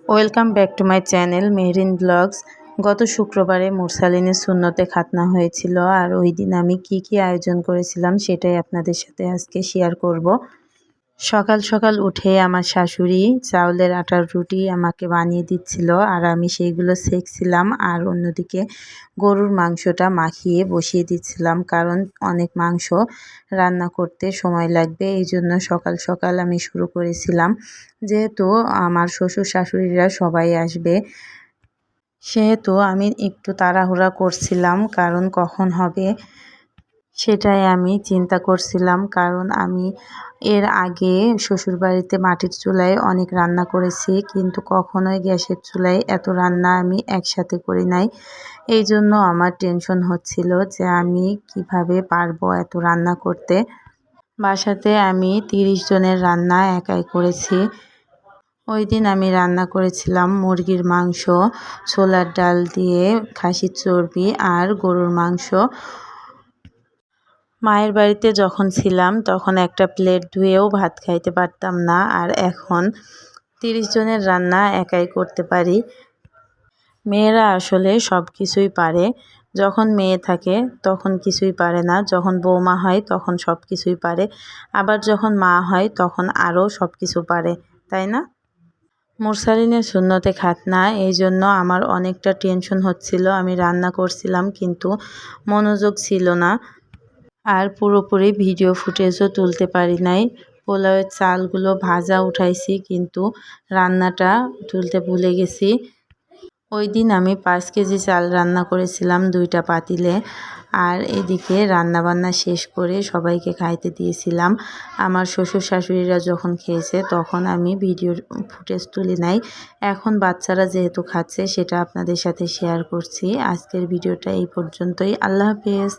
Welcome back to my channel Mehrin blogs. গত শুক্রবারে মুরসালিনের সুন্নতে খাতনা হয়েছিল, আর ওই দিন আমি কি আয়োজন করেছিলাম সেটাই আপনাদের সাথে আজকে শেয়ার করব। সকাল সকাল উঠে আমার শাশুড়ি চাউলের আটার রুটি আমাকে বানিয়ে দিচ্ছিল, আর আমি সেইগুলো সেঁকছিলাম। আর অন্যদিকে গরুর মাংসটা মাখিয়ে বসিয়ে দিচ্ছিলাম, কারণ অনেক মাংস রান্না করতে সময় লাগবে। এই জন্য সকাল সকাল আমি শুরু করেছিলাম, যেহেতু আমার শ্বশুর শাশুড়িরা সবাই আসবে, সেহেতু আমি একটু তাড়াহুড়া করছিলাম, কারণ কখন হবে সেটাই আমি চিন্তা করছিলাম। কারণ আমি এর আগে শ্বশুরবাড়িতে মাটির চুলায় অনেক রান্না করেছি, কিন্তু কখনোই গ্যাসের চুলায় এত রান্না আমি একসাথে করি নাই। এই জন্য আমার টেনশন হচ্ছিল যে আমি কিভাবে পারবো এত রান্না করতে। বাসাতে আমি 30 জনের রান্না একাই করেছি। ওই দিন আমি রান্না করেছিলাম মুরগির মাংস, ছোলার ডাল দিয়ে, খাসির চর্বি আর গরুর মাংস। মায়ের বাড়িতে যখন ছিলাম তখন একটা প্লেট ধুয়েও ভাত খাইতে পারতাম না, আর এখন 30 জনের রান্না একাই করতে পারি। মেয়েরা আসলে সব কিছুই পারে। যখন মেয়ে থাকে তখন কিছুই পারে না, যখন বৌমা হয় তখন সব কিছুই পারে, আবার যখন মা হয় তখন আরও সব কিছু পারে, তাই না? মুরসালিনের সুন্নতে খাতনা, এই জন্য আমার অনেকটা টেনশন হচ্ছিল। আমি রান্না করছিলাম কিন্তু মনোযোগ ছিল না, আর পুরোপুরি ভিডিও ফুটেজও তুলতে পারি নাই। পোলাওয়ের চালগুলো ভাজা উঠাইছি, কিন্তু রান্নাটা তুলতে ভুলে গেছি। ওই দিন আমি 5 কেজি চাল রান্না করেছিলাম 2টা পাতিলে, আর এদিকে রান্নাবান্না শেষ করে সবাইকে খাইতে দিয়েছিলাম। আমার শ্বশুর শাশুড়িরা যখন খেয়েছে তখন আমি ভিডিওর ফুটেজ তুলি নাই। এখন বাচ্চারা যেহেতু খাচ্ছে সেটা আপনাদের সাথে শেয়ার করছি। আজকের ভিডিওটা এই পর্যন্তই। আল্লাহ হাফেজ।